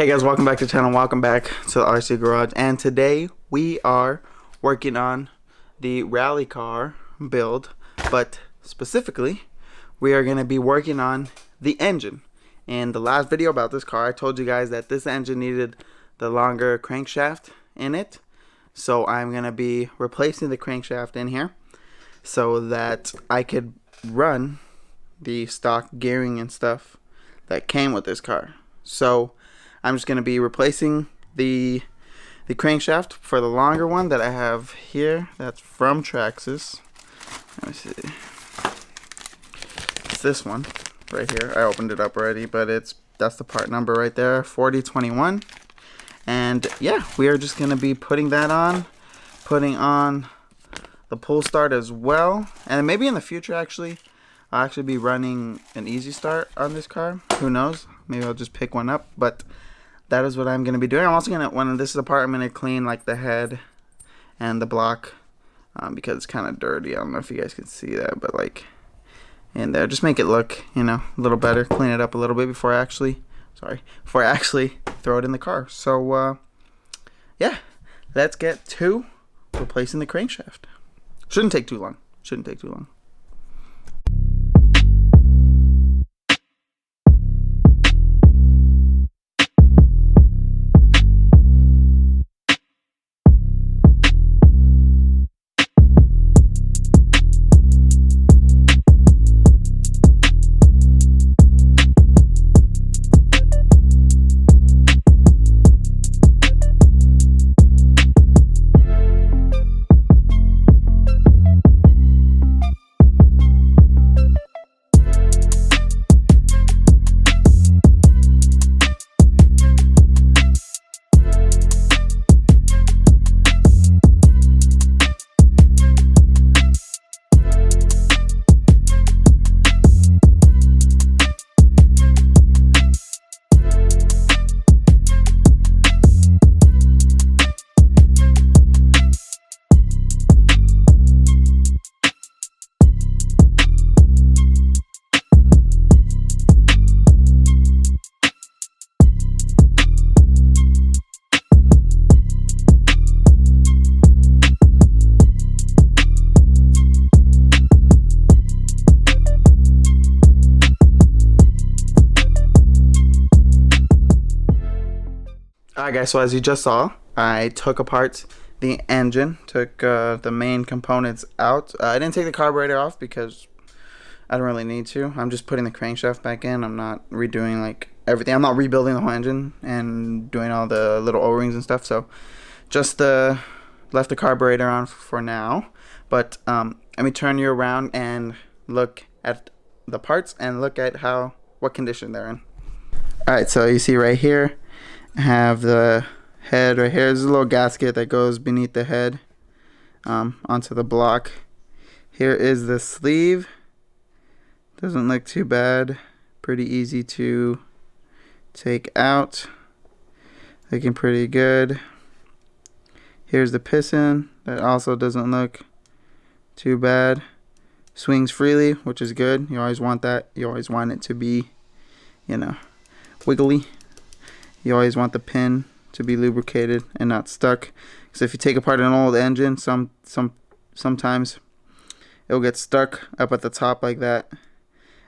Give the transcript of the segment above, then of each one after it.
Hey guys, welcome back to the channel. Welcome back to the RC Garage. And today we are working on the rally car build, but specifically we are going to be working on the engine. In the last video about this car, I told you guys that this engine needed the longer crankshaft in it. So I'm going to be replacing the crankshaft in here so that I could run the stock gearing and stuff that came with this car. So I'm just going to be replacing the crankshaft for the longer one that I have here. That's from Traxxas. Let me see. It's this one right here. I opened it up already, but that's the part number right there, 4021. And yeah, we are just going to be putting that on, putting on the pull start as well. And maybe in the future, actually, I'll actually be running an easy start on this car. Who knows? Maybe I'll just pick one up, but that is what I'm going to be doing. I'm also going to, when this is the part, I'm going to clean like the head and the block because it's kind of dirty. I don't know if you guys can see that, but like in there, just make it look, you know, a little better. Clean it up a little bit before I actually throw it in the car. So yeah, let's get to replacing the crankshaft. Shouldn't take too long. Shouldn't take too long. Alright guys, so as you just saw, I took apart the engine, took the main components out. I didn't take the carburetor off because I don't really need to. I'm just putting the crankshaft back in. I'm not redoing like everything. I'm not rebuilding the whole engine and doing all the little O-rings and stuff. So just left the carburetor on for now. But let me turn you around and look at the parts and look at what condition they're in. Alright, so you see right here, I have the head right here. There's a little gasket that goes beneath the head onto the block. Here is the sleeve. Doesn't look too bad. Pretty easy to take out. Looking pretty good. Here's the piston. That also doesn't look too bad. Swings freely, which is good. You always want that. You always want it to be, you know, wiggly. You always want the pin to be lubricated and not stuck. Because if you take apart an old engine, sometimes it'll get stuck up at the top like that,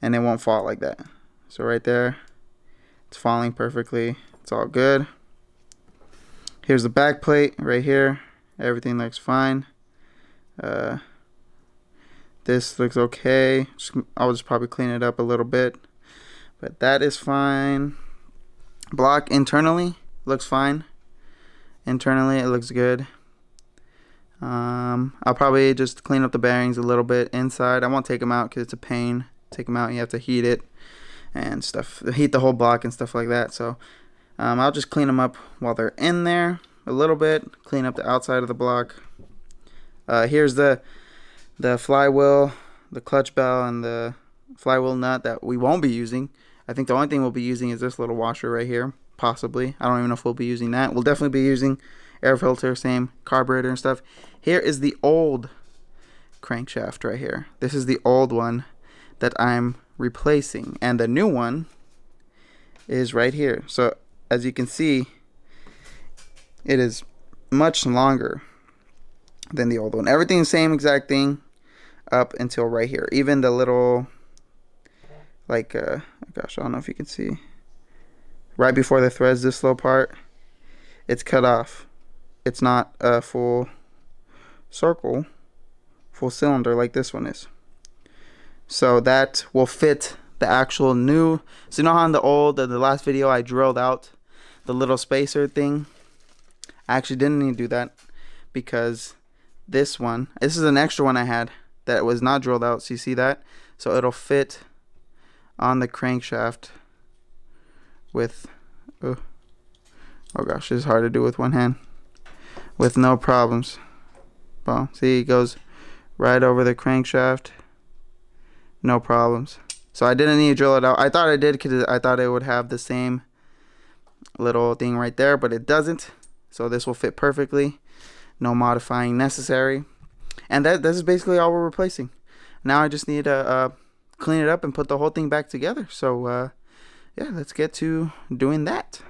and it won't fall like that. So right there, it's falling perfectly. It's all good. Here's the back plate right here. Everything looks fine. This looks okay. I'll just probably clean it up a little bit, but that is fine. Block internally looks fine. Internally it looks good. I'll probably just clean up the bearings a little bit inside. I won't take them out because it's a pain. Take them out, you have to heat it and stuff. Heat the whole block and stuff like that. So I'll just clean them up while they're in there a little bit. Clean up the outside of the block. Here's the flywheel, the clutch bell, and the flywheel nut that we won't be using. I think the only thing we'll be using is this little washer right here, possibly. I don't even know if we'll be using that. We'll definitely be using air filter, same carburetor and stuff. Here is the old crankshaft right here. This is the old one that I'm replacing, and the new one is right here. So as you can see, it is much longer than the old one. Everything's the same exact thing up until right here. Even the little, like, gosh, I don't know if you can see. Right before the threads, this little part, it's cut off. It's not a full circle, full cylinder like this one is. So that will fit the actual new. So you know how in the last video I drilled out the little spacer thing? I actually didn't need to do that because this is an extra one I had that was not drilled out. So you see that? So it'll fit on the crankshaft with, oh gosh, it's hard to do with one hand, with no problems. Well, see, it goes right over the crankshaft, no problems. So I didn't need to drill it out. I thought I did because I thought it would have the same little thing right there, but it doesn't. So this will fit perfectly, no modifying necessary. And this is basically all we're replacing. Now I just need to clean it up and put the whole thing back together. So yeah, let's get to doing that.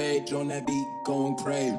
rage on that beat, going crazy.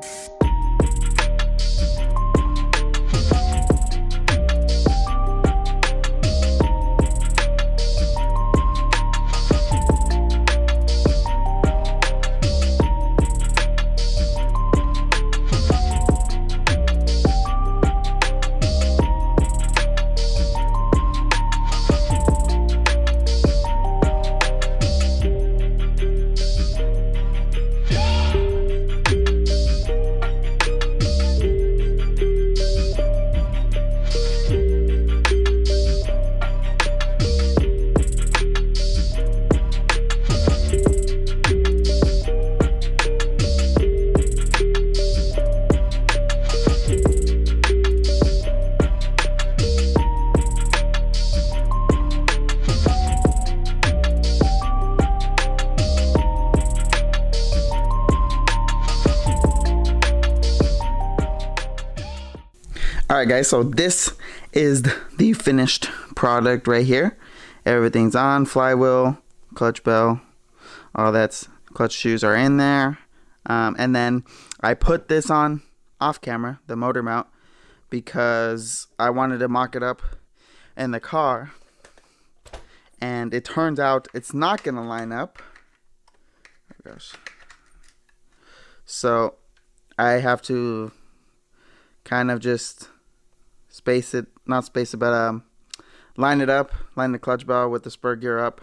Alright guys, so this is the finished product right here. Everything's on, flywheel, clutch bell, all that's clutch shoes are in there. And then I put this on off camera, the motor mount, because I wanted to mock it up in the car. And it turns out it's not going to line up. Oh gosh. So I have to kind of just line it up, line the clutch bell with the spur gear up,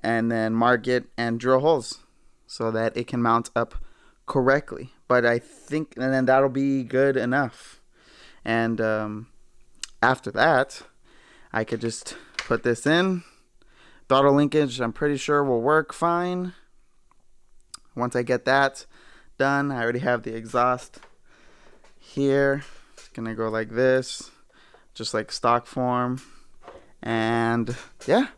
and then mark it and drill holes so that it can mount up correctly. But I think, and then that'll be good enough. And after that, I could just put this in. Throttle linkage, I'm pretty sure will work fine. Once I get that done, I already have the exhaust here. It's gonna go like this, just like stock form. And yeah,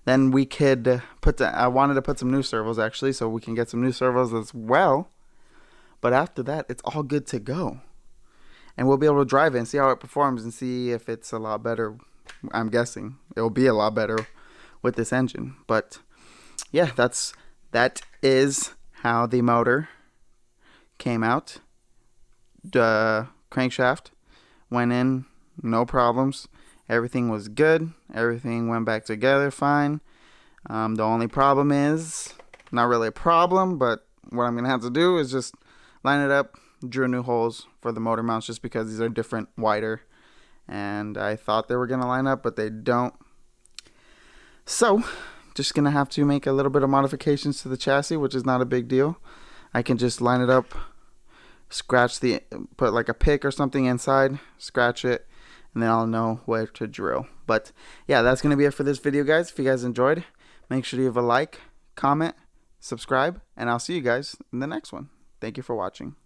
then we could I wanted to put some new servos actually, so we can get some new servos as well. But after that, it's all good to go, and we'll be able to drive it and see how it performs and see if it's a lot better. I'm guessing it will be a lot better with this engine. But yeah, that is how the motor came out. The crankshaft went in, no problems. Everything was good. Everything went back together fine. The only problem is, not really a problem, but what I'm going to have to do is just line it up, drill new holes for the motor mounts just because these are different, wider. And I thought they were going to line up, but they don't. So, just going to have to make a little bit of modifications to the chassis, which is not a big deal. I can just line it up, put like a pick or something inside, scratch it, and then I'll know where to drill. But yeah, that's going to be it for this video, guys. If you guys enjoyed, make sure to leave a like, comment, subscribe, and I'll see you guys in the next one. Thank you for watching.